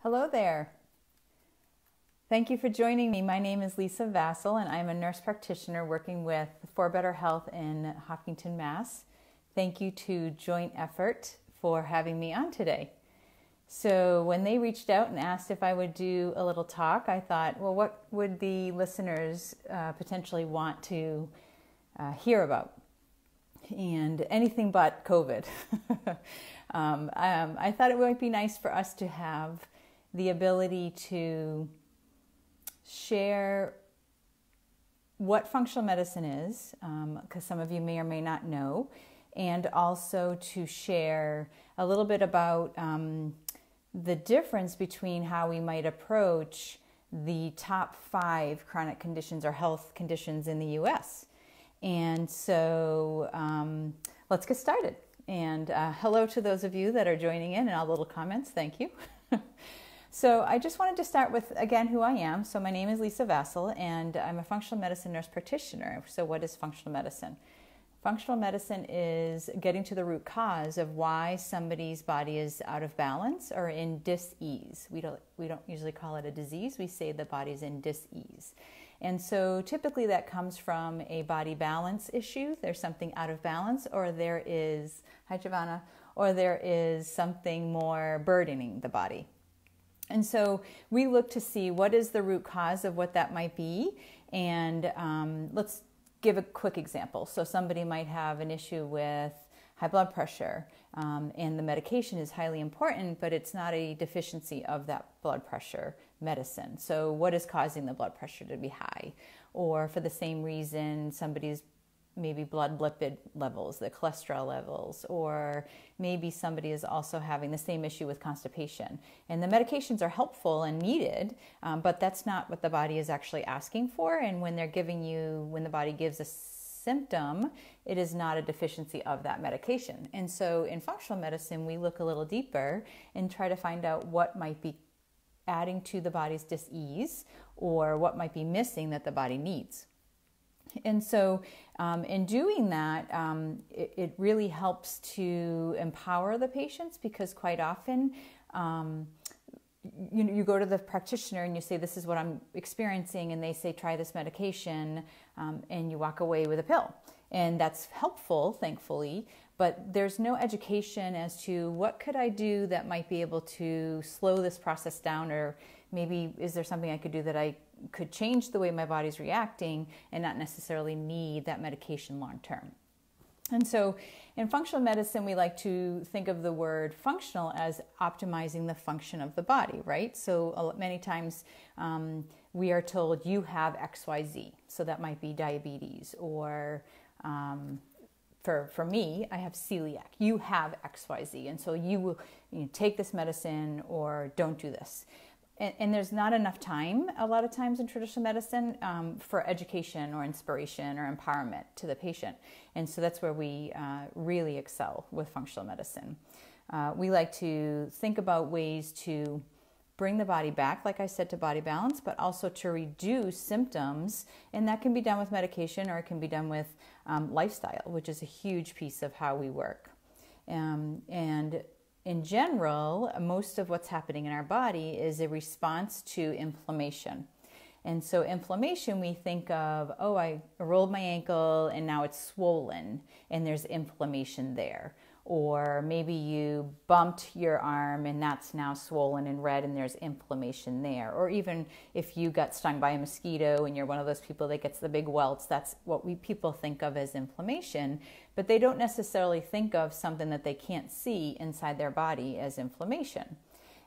Hello there. Thank you for joining me. My name is Lisa Vasile, and I'm a nurse practitioner working with For Better Health in Hopkinton, Mass. Thank you to Joint Effort for having me on today. So when they reached out and asked if I would do a little talk, I thought, well, what would the listeners potentially want to hear about? And anything but COVID. I thought it might be nice for us to have the ability to share what functional medicine is, because some of you may or may not know, and also to share a little bit about the difference between how we might approach the top 5 chronic conditions or health conditions in the U.S. And so let's get started. And hello to those of you that are joining in and all the little comments. Thank you. So I just wanted to start with, again, who I am. So my name is Lisa Vasile, and I'm a functional medicine nurse practitioner. So what is functional medicine? Functional medicine is getting to the root cause of why somebody's body is out of balance or in dis-ease. We don't usually call it a disease. We say the body's in dis-ease. And so typically that comes from a body balance issue. There's something out of balance, or there is, hi Giovanna, or there is something more burdening the body. And so we look to see what is the root cause of what that might be. And let's give a quick example. So somebody might have an issue with high blood pressure, and the medication is highly important, but it's not a deficiency of that blood pressure medicine. So what is causing the blood pressure to be high? Or for the same reason, somebody's maybe blood lipid levels, the cholesterol levels, or maybe somebody is also having the same issue with constipation. And the medications are helpful and needed, but that's not what the body is actually asking for. And when when the body gives a symptom, it is not a deficiency of that medication. And so in functional medicine, we look a little deeper and try to find out what might be adding to the body's dis-ease or what might be missing that the body needs. And so in doing that, it really helps to empower the patients, because quite often you go to the practitioner and you say, this is what I'm experiencing, and they say, try this medication, and you walk away with a pill. And that's helpful, thankfully, but there's no education as to what could I do that might be able to slow this process down, or maybe is there something I could do that I could change the way my body's reacting and not necessarily need that medication long term. And so in functional medicine, we like to think of the word functional as optimizing the function of the body, right? So many times we are told you have XYZ. So that might be diabetes, or for me, I have celiac. You have XYZ. And so you will take this medicine or don't do this. And there's not enough time, a lot of times in traditional medicine, for education or inspiration or empowerment to the patient. And so that's where we really excel with functional medicine. We like to think about ways to bring the body back, like I said, to body balance, but also to reduce symptoms. And that can be done with medication, or it can be done with lifestyle, which is a huge piece of how we work. And in general, most of what's happening in our body is a response to inflammation. And so inflammation, we think of, oh, I rolled my ankle and now it's swollen and there's inflammation there. Or maybe you bumped your arm and that's now swollen and red and there's inflammation there. Or even if you got stung by a mosquito and you're one of those people that gets the big welts, that's what people think of as inflammation. But they don't necessarily think of something that they can't see inside their body as inflammation.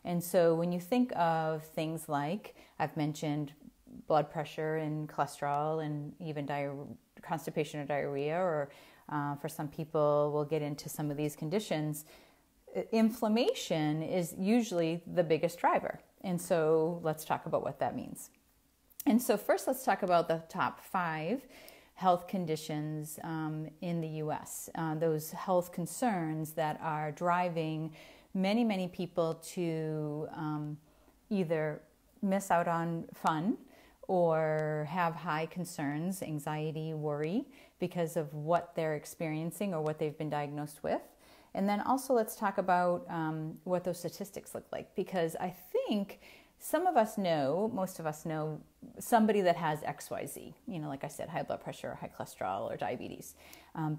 And so when you think of things like, I've mentioned blood pressure and cholesterol and even constipation or diarrhea, or for some people, we'll get into some of these conditions. Inflammation is usually the biggest driver. And so let's talk about what that means. And so first, let's talk about the top 5 health conditions in the U.S., those health concerns that are driving many, many people to either miss out on fun or have high concerns, anxiety, worry, because of what they're experiencing or what they've been diagnosed with. And then also let's talk about what those statistics look like, because I think some of us know, most of us know somebody that has XYZ, like I said, high blood pressure, or high cholesterol, or diabetes.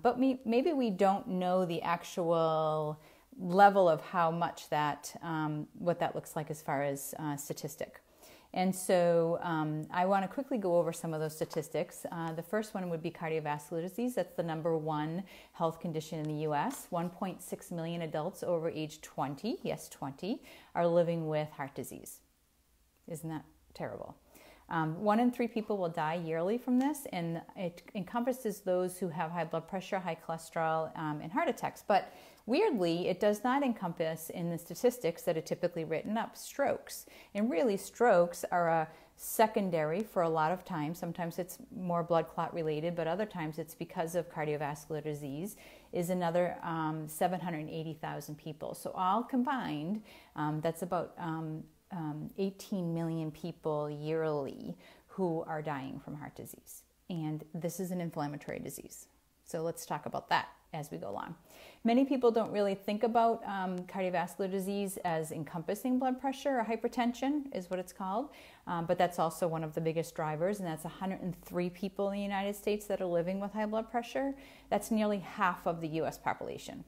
But maybe we don't know the actual level of how much that, what that looks like as far as statistic. And so I want to quickly go over some of those statistics. The first one would be cardiovascular disease. That's the #1 health condition in the U.S. 1.6 million adults over age 20, yes, 20, are living with heart disease. Isn't that terrible? 1 in 3 people will die yearly from this, and it encompasses those who have high blood pressure, high cholesterol, and heart attacks. But weirdly, it does not encompass in the statistics that are typically written up strokes. And really, strokes are a secondary for a lot of times. Sometimes it's more blood clot related, but other times it's because of cardiovascular disease, is another 780,000 people. So all combined, that's about 18 million people yearly who are dying from heart disease. And this is an inflammatory disease. So let's talk about that as we go along. Many people don't really think about cardiovascular disease as encompassing blood pressure or hypertension is what it's called. But that's also one of the biggest drivers, and that's 103 people in the United States that are living with high blood pressure. That's nearly half of the US population.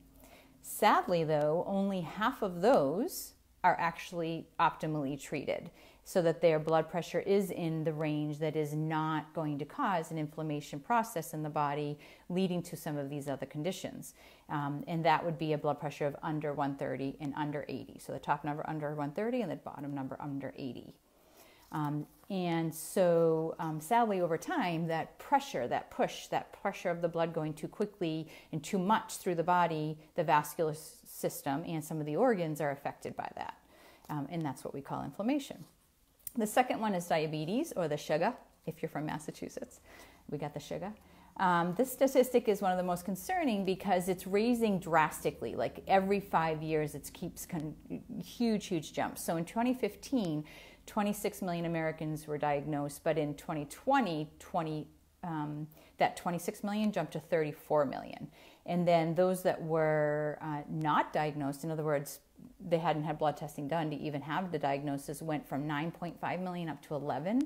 Sadly, though, only half of those are actually optimally treated so that their blood pressure is in the range that is not going to cause an inflammation process in the body leading to some of these other conditions. And that would be a blood pressure of under 130 and under 80. So the top number under 130 and the bottom number under 80. And so sadly over time, that pressure, that push, that pressure of the blood going too quickly and too much through the body, the vascular system and some of the organs are affected by that. And that's what we call inflammation. The second one is diabetes, or the sugar, if you're from Massachusetts. We got the sugar. This statistic is one of the most concerning because it's raising drastically. Like every 5 years, it keeps huge jumps. So in 2015, 26 million Americans were diagnosed, but in 2020, that 26 million jumped to 34 million. And then those that were not diagnosed, in other words, they hadn't had blood testing done to even have the diagnosis, went from 9.5 million up to 11.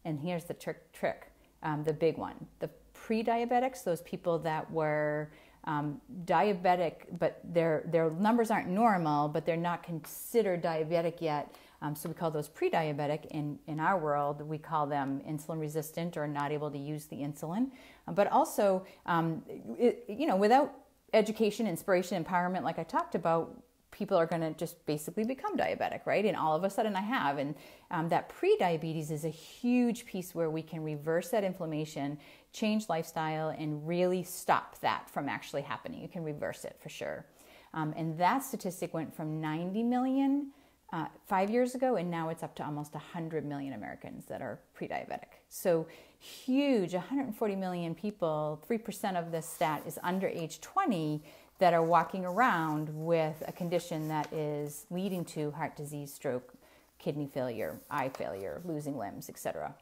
And here's the trick, the big one. The pre-diabetics, those people that were diabetic, but their numbers aren't normal, but they're not considered diabetic yet. So we call those pre-diabetic. In our world, we call them insulin resistant or not able to use the insulin. But also, without education, inspiration, empowerment, like I talked about, people are going to just basically become diabetic, right? And all of a sudden I have. And that pre-diabetes is a huge piece where we can reverse that inflammation, change lifestyle, and really stop that from actually happening. You can reverse it for sure. And that statistic went from 90 million 5 years ago, and now it's up to almost 100 million Americans that are pre-diabetic. So huge, 140 million people, 3% of this stat is under age 20 that are walking around with a condition that is leading to heart disease, stroke, kidney failure, eye failure, losing limbs, etc.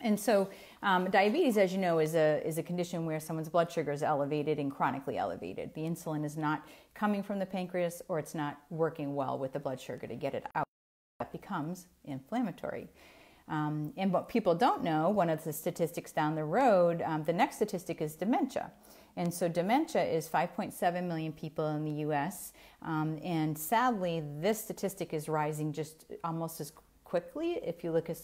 And so diabetes, as you know, is a condition where someone's blood sugar is elevated and chronically elevated. The insulin is not coming from the pancreas, or it's not working well with the blood sugar to get it out. That becomes inflammatory. And what people don't know, one of the statistics down the road, the next statistic is dementia. And so dementia is 5.7 million people in the U.S. And sadly, this statistic is rising just almost as quickly if you look at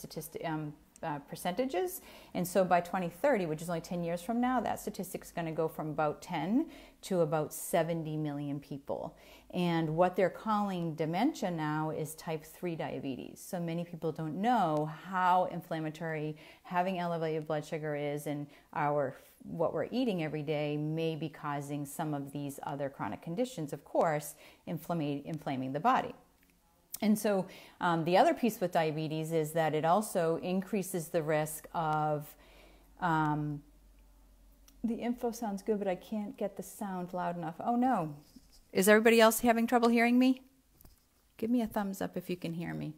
percentages. And so by 2030, which is only 10 years from now, that statistic is going to go from about 10 to about 70 million people. And what they're calling dementia now is type 3 diabetes. So many people don't know how inflammatory having elevated blood sugar is, and what we're eating every day may be causing some of these other chronic conditions, of course, inflaming the body. And so the other piece with diabetes is that it also increases the risk of, the info sounds good, but I can't get the sound loud enough. Oh no. Is everybody else having trouble hearing me? Give me a thumbs up if you can hear me.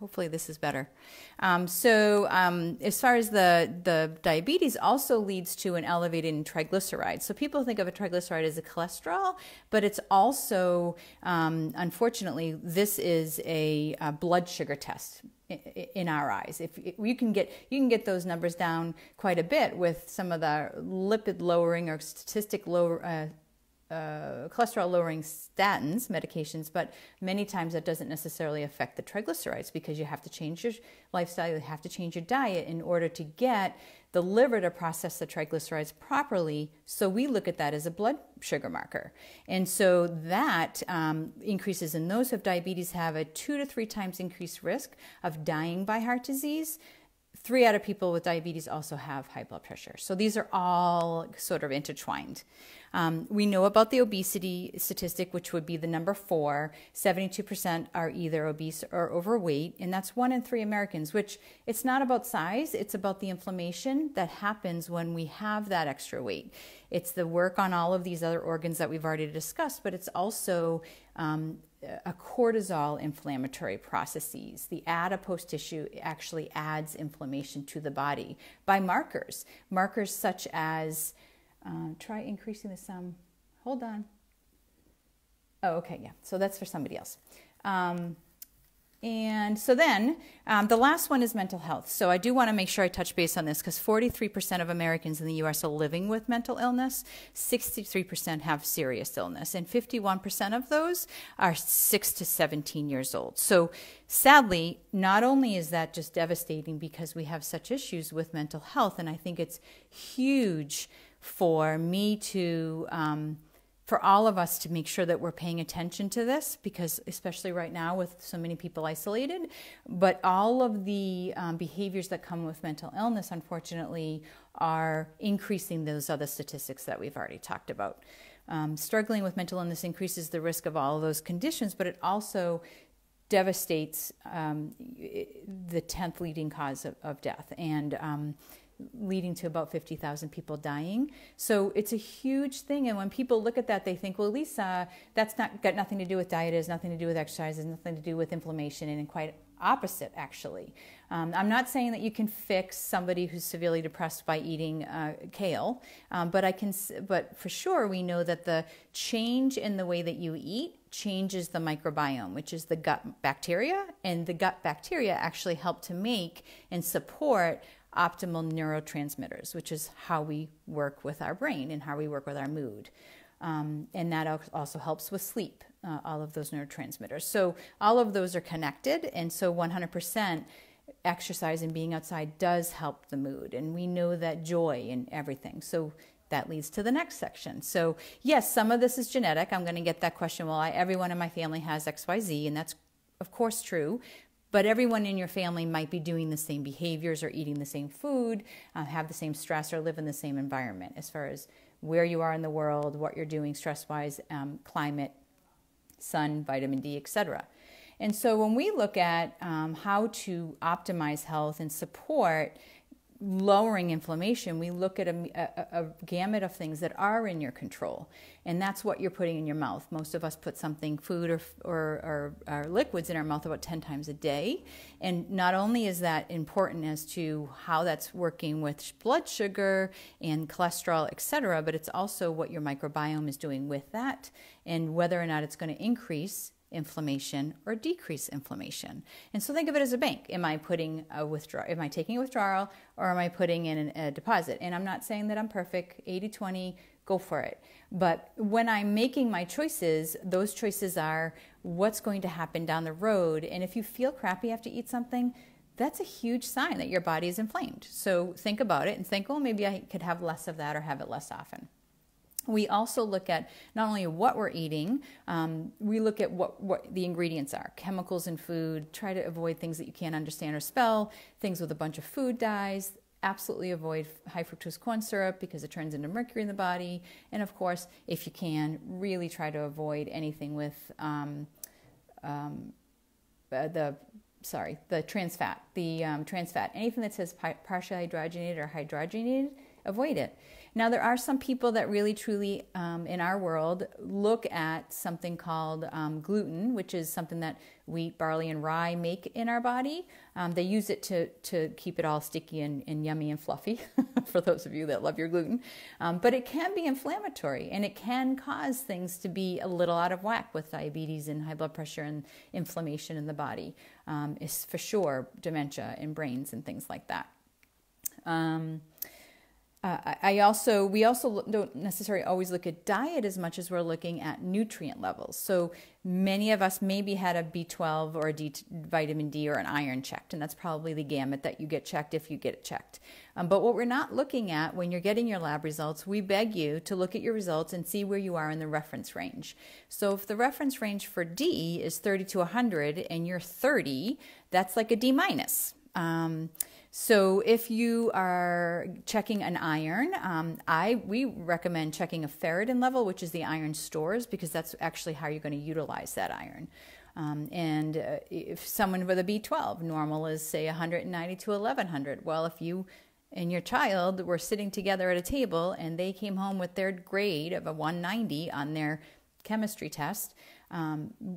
Hopefully this is better. As far as the diabetes also leads to an elevated in triglycerides. So people think of a triglyceride as a cholesterol, but it's also, unfortunately, this is a blood sugar test in our eyes. If you can get those numbers down quite a bit with some of the lipid lowering or cholesterol lowering statins, medications, but many times that doesn't necessarily affect the triglycerides because you have to change your lifestyle, you have to change your diet in order to get the liver to process the triglycerides properly. So we look at that as a blood sugar marker. And so that increases in those who have diabetes have a 2 to 3 times increased risk of dying by heart disease. 3 out of people with diabetes also have high blood pressure. So these are all sort of intertwined. We know about the obesity statistic, which would be the number 4. 72% are either obese or overweight, and that's 1 in 3 Americans, which it's not about size, it's about the inflammation that happens when we have that extra weight. It's the work on all of these other organs that we've already discussed, but it's also a cortisol inflammatory processes. The adipose tissue actually adds inflammation to the body by markers such as, try increasing the sum, hold on. Oh, okay, yeah, so that's for somebody else. And so then the last one is mental health. So I do want to make sure I touch base on this because 43% of Americans in the U.S. are living with mental illness, 63% have serious illness, and 51% of those are 6 to 17 years old. So sadly, not only is that just devastating because we have such issues with mental health, and I think it's huge for me to for all of us to make sure that we're paying attention to this, because especially right now with so many people isolated, but all of the behaviors that come with mental illness, unfortunately, are increasing those other statistics that we've already talked about. Struggling with mental illness increases the risk of all of those conditions, but it also devastates the 10th leading cause of death, and leading to about 50,000 people dying. So it's a huge thing. And when people look at that, they think, well, Lisa, that's not got nothing to do with diet, it has nothing to do with exercise, it has nothing to do with inflammation, and quite opposite, actually. I'm not saying that you can fix somebody who's severely depressed by eating kale, but for sure we know that the change in the way that you eat changes the microbiome, which is the gut bacteria, and the gut bacteria actually help to make and support optimal neurotransmitters, which is how we work with our brain and how we work with our mood. And that also helps with sleep, all of those neurotransmitters. So all of those are connected, and so 100% exercise and being outside does help the mood. And we know that joy in everything. So that leads to the next section. So yes, some of this is genetic. I'm going to get that question, well, everyone in my family has XYZ, and that's of course true. But everyone in your family might be doing the same behaviors or eating the same food, have the same stress, or live in the same environment as far as where you are in the world, what you're doing stress-wise, climate, sun, vitamin D, etc. And so when we look at how to optimize health and support lowering inflammation, we look at a gamut of things that are in your control, and that's what you're putting in your mouth. Most of us put food or liquids in our mouth about 10 times a day, and not only is that important as to how that's working with blood sugar and cholesterol, etc., but it's also what your microbiome is doing with that, and whether or not it's going to increase inflammation or decrease inflammation. And so think of it as a bank. Am I taking a withdrawal, or am I putting in a deposit? And I'm not saying that I'm perfect. 80-20, go for it. But when I'm making my choices, those choices are what's going to happen down the road. And if you feel crappy after you eat something, that's a huge sign that your body is inflamed. So think about it and think, oh, maybe I could have less of that or have it less often. We also look at not only what we're eating, we look at what the ingredients are. Chemicals in food, try to avoid things that you can't understand or spell, things with a bunch of food dyes. Absolutely avoid high fructose corn syrup because it turns into mercury in the body. And of course, if you can, really try to avoid anything with the trans fat. Trans fat, anything that says partially hydrogenated or hydrogenated, avoid it. Now, there are some people that really truly in our world look at something called gluten, which is something that wheat, barley, and rye make in our body. They use it to keep it all sticky and yummy and fluffy, for those of you that love your gluten. But it can be inflammatory, and it can cause things to be a little out of whack with diabetes and high blood pressure and inflammation in the body. Is for sure dementia in brains and things like that. We also don't necessarily always look at diet as much as we're looking at nutrient levels. So many of us maybe had a B12 or a vitamin D or an iron checked, and that's probably the gamut that you get checked if you get it checked. But what we're not looking at when you're getting your lab results, we beg you to look at your results and see where you are in the reference range. So if the reference range for D is 30 to 100 and you're 30, that's like a D minus. So if you are checking an iron, we recommend checking a ferritin level, which is the iron stores, because that's actually how you're going to utilize that iron. If someone with a B12, normal is say 190 to 1100. Well, if you and your child were sitting together at a table and they came home with their grade of a 190 on their chemistry test,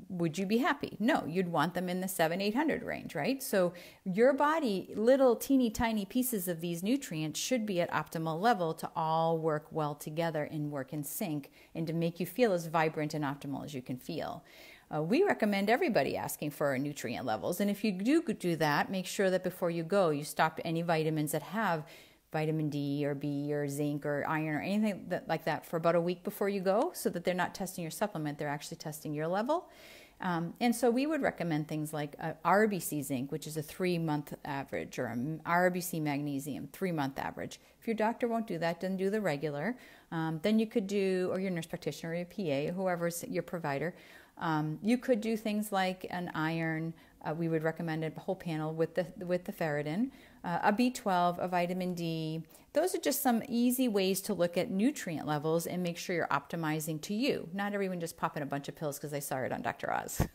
would you be happy? No, you'd want them in the 700-800 range, right? So your body, little teeny tiny pieces of these nutrients should be at optimal level to all work well together and work in sync and to make you feel as vibrant and optimal as you can feel. We recommend everybody asking for our nutrient levels. And if you do that, make sure that before you go, you stop any vitamins that have vitamin D or B or zinc or iron or anything like that for about a week before you go, so that they're not testing your supplement, they're actually testing your level. And so we would recommend things like RBC zinc, which is a 3-month average, or RBC magnesium, 3-month average. If your doctor won't do that, then do the regular. Then you could do, or your nurse practitioner or your PA, whoever's your provider, you could do things like an iron. We would recommend a whole panel with the ferritin, a B12, a vitamin D. Those are just some easy ways to look at nutrient levels and make sure you're optimizing to you. Not everyone just popping a bunch of pills because they saw it on Dr. Oz.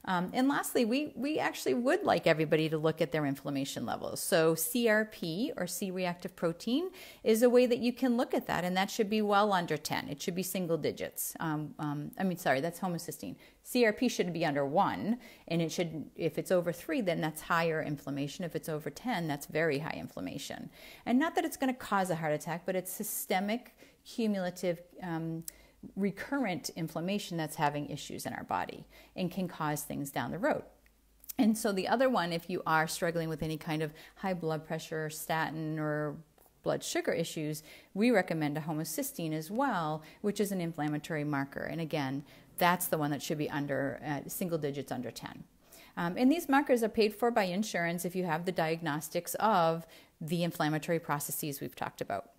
And lastly, we actually would like everybody to look at their inflammation levels. So CRP, or C-reactive protein, is a way that you can look at that, and that should be well under 10. It should be single digits. That's homocysteine. CRP should be under 1, and it should, if it's over 3, then that's higher inflammation. If it's over 10, that's very high inflammation. And not that it's going to cause a heart attack, but it's systemic, cumulative, recurrent inflammation that's having issues in our body and can cause things down the road. And so the other one, if you are struggling with any kind of high blood pressure, statin, or blood sugar issues, we recommend a homocysteine as well, which is an inflammatory marker. And again, that's the one that should be under single digits under 10. And these markers are paid for by insurance if you have the diagnostics of the inflammatory processes we've talked about.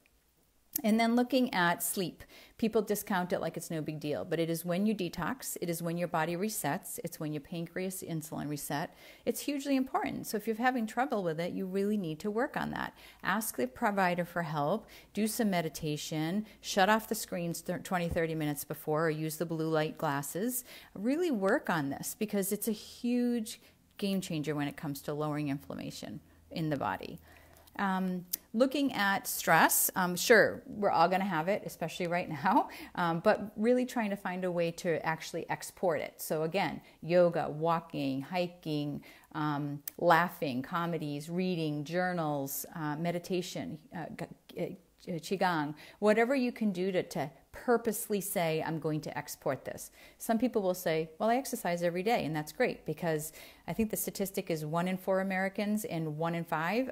And then looking at sleep, people discount it like it's no big deal, but it is when you detox, it is when your body resets, it's when your pancreas insulin reset. It's hugely important. So if you're having trouble with it, you really need to work on that. Ask the provider for help, do some meditation, shut off the screens 20, 30 minutes before, or use the blue light glasses. Really work on this, because it's a huge game changer when it comes to lowering inflammation in the body. Looking at stress, sure, we're all going to have it, especially right now, but really trying to find a way to actually export it. So again, yoga, walking, hiking, laughing, comedies, reading, journals, meditation, qigong, whatever you can do to purposely say, I'm going to export this. Some people will say, well, I exercise every day, and that's great, because I think the statistic is 1 in 4 Americans and 1 in 5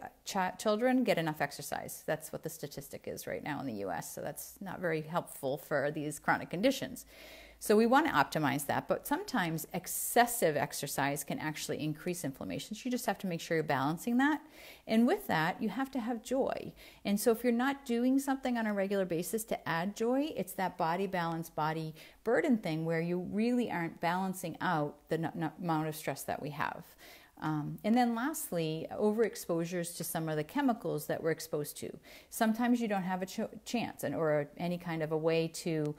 children get enough exercise. That's what the statistic is right now in the US, so that's not very helpful for these chronic conditions. So we want to optimize that, but sometimes excessive exercise can actually increase inflammation. So you just have to make sure you're balancing that. And with that, you have to have joy. And so if you're not doing something on a regular basis to add joy, it's that body balance, body burden thing where you really aren't balancing out the amount of stress that we have. And then lastly, overexposures to some of the chemicals that we're exposed to. Sometimes you don't have a chance or any kind of a way to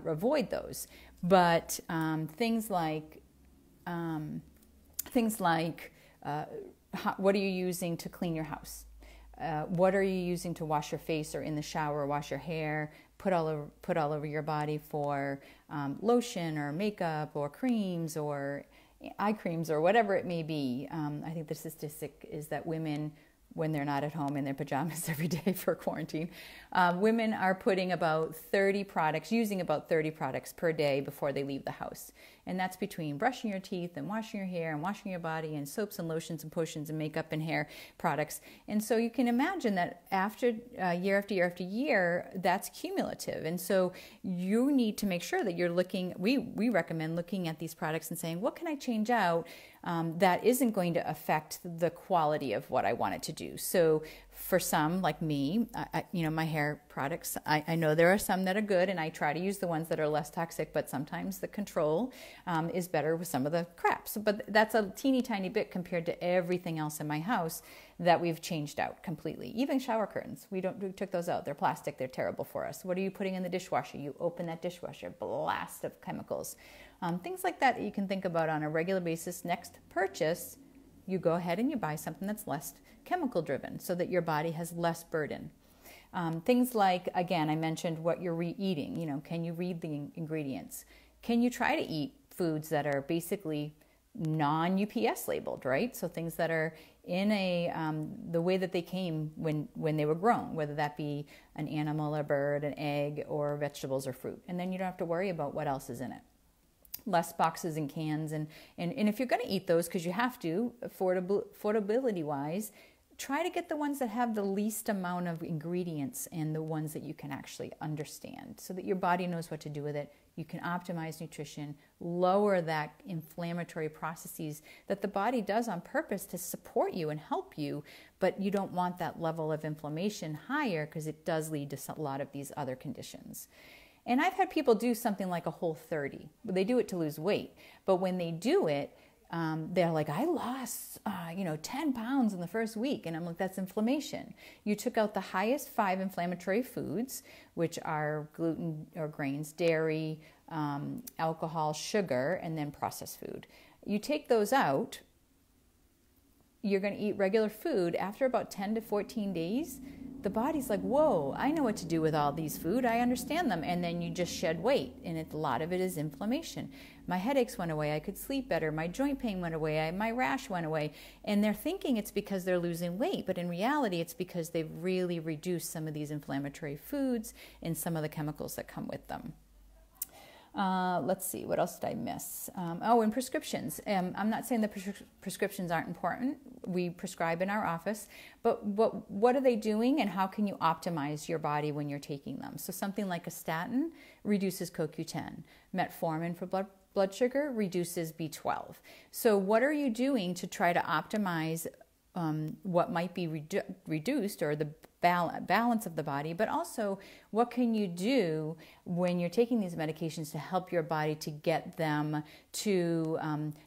avoid those, but things like what are you using to clean your house? What are you using to wash your face or in the shower, wash your hair, put all over your body for lotion or makeup or creams or eye creams or whatever it may be. I think the statistic is that women, when they're not at home in their pajamas every day for quarantine, women are putting about 30 products, using about 30 products per day before they leave the house. And that's between brushing your teeth and washing your hair and washing your body and soaps and lotions and potions and makeup and hair products. And so you can imagine that after year after year after year, that's cumulative. And so you need to make sure that you're looking, we recommend looking at these products and saying, what can I change out that isn't going to affect the quality of what I want it to do? So for some, like me, my hair products, I know there are some that are good, and I try to use the ones that are less toxic, but sometimes the control is better with some of the craps. But that's a teeny tiny bit compared to everything else in my house that we've changed out completely. Even shower curtains, we took those out. They're plastic, they're terrible for us. What are you putting in the dishwasher? You open that dishwasher, blast of chemicals. Things like that you can think about on a regular basis. Next purchase, you go ahead and you buy something that's less chemical driven so that your body has less burden. Things like, again, I mentioned what you're eating. Can you read the ingredients? Can you try to eat foods that are basically non-UPS labeled, right? So things that are in the way that they came when they were grown, whether that be an animal, a bird, an egg, or vegetables or fruit. And then you don't have to worry about what else is in it. Less boxes and cans. And if you're going to eat those, because you have to, affordability-wise, try to get the ones that have the least amount of ingredients and the ones that you can actually understand so that your body knows what to do with it. You can optimize nutrition, lower that inflammatory processes that the body does on purpose to support you and help you, but you don't want that level of inflammation higher because it does lead to a lot of these other conditions. And I've had people do something like a Whole30. They do it to lose weight, but when they do it, they're like, I lost, 10 pounds in the first week. And I'm like, that's inflammation. You took out the highest 5 inflammatory foods, which are gluten or grains, dairy, alcohol, sugar, and then processed food. You take those out, you're going to eat regular food. After about 10 to 14 days, the body's like, whoa, I know what to do with all these food. I understand them. And then you just shed weight. And a lot of it is inflammation. My headaches went away. I could sleep better. My joint pain went away. My rash went away. And they're thinking it's because they're losing weight. But in reality, it's because they've really reduced some of these inflammatory foods and some of the chemicals that come with them. Let's see, what else did I miss? And prescriptions. I'm not saying that prescriptions aren't important. We prescribe in our office, but what are they doing and how can you optimize your body when you're taking them? So something like a statin reduces CoQ10. Metformin for blood sugar reduces B12. So what are you doing to try to optimize what might be reduced or the balance of the body, but also what can you do when you're taking these medications to help your body to get them to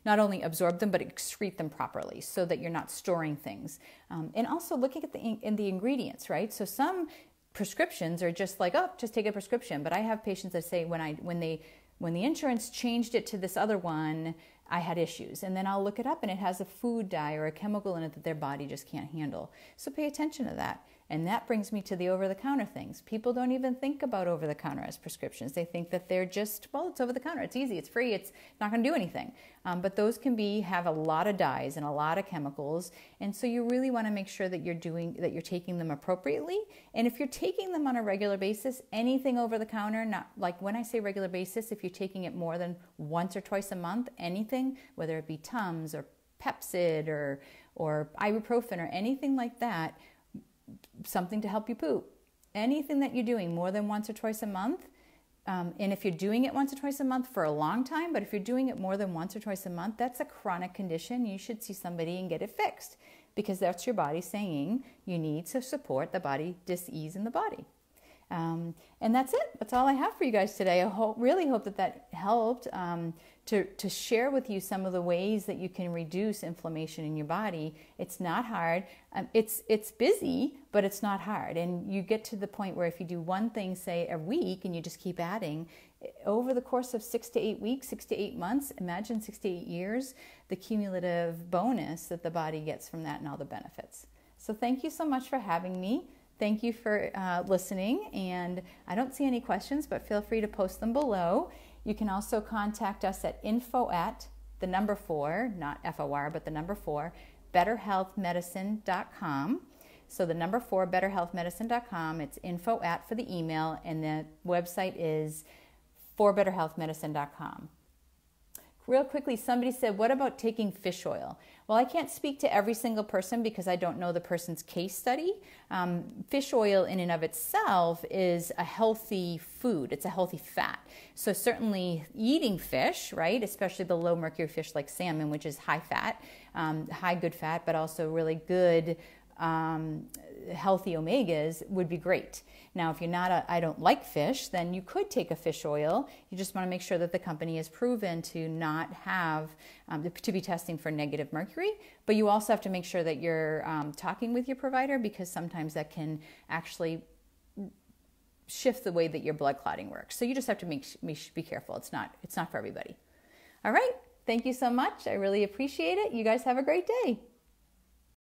not only absorb them, but excrete them properly so that you're not storing things. And also looking at the ingredients, right? So some prescriptions are just like, oh, just take a prescription. But I have patients that say when the insurance changed it to this other one, I had issues. And then I'll look it up and it has a food dye or a chemical in it that their body just can't handle. So pay attention to that. And that brings me to the over-the-counter things. People don't even think about over-the-counter as prescriptions. They think that they're just, well, it's over-the-counter. It's easy. It's free. It's not going to do anything. But those can have a lot of dyes and a lot of chemicals. And so you really want to make sure that you're taking them appropriately. And if you're taking them on a regular basis, anything over-the-counter, not like when I say regular basis, if you're taking it more than once or twice a month, anything, whether it be Tums or Pepcid or ibuprofen or anything like that, something to help you poop. Anything that you're doing more than once or twice a month, and if you're doing it once or twice a month for a long time, but if you're doing it more than once or twice a month, that's a chronic condition. You should see somebody and get it fixed because that's your body saying you need to support the body dis-ease in the body. And that's it. That's all I have for you guys today. I really hope that helped to share with you some of the ways that you can reduce inflammation in your body. It's not hard. It's busy, but it's not hard. And you get to the point where if you do one thing, say a week, and you just keep adding, over the course of 6 to 8 weeks, 6 to 8 months, imagine 6 to 8 years, the cumulative bonus that the body gets from that and all the benefits. So thank you so much for having me. Thank you for listening, and I don't see any questions, but feel free to post them below. You can also contact us at info@4, not FOR, but the number 4, betterhealthmedicine.com. So the number 4, betterhealthmedicine.com. It's info@ for the email, and the website is forbetterhealthmedicine.com. Real quickly, somebody said, what about taking fish oil? Well, I can't speak to every single person because I don't know the person's case study. Fish oil in and of itself is a healthy food. It's a healthy fat. So certainly eating fish, right, especially the low mercury fish like salmon, which is high fat, high good fat, but also really good healthy omegas, would be great. Now, if you're not I don't like fish, then you could take a fish oil. You just want to make sure that the company is proven to not have, to be testing for negative mercury, but you also have to make sure that you're talking with your provider, because sometimes that can actually shift the way that your blood clotting works. So you just have to be careful. It's not for everybody. All right. Thank you so much. I really appreciate it. You guys have a great day.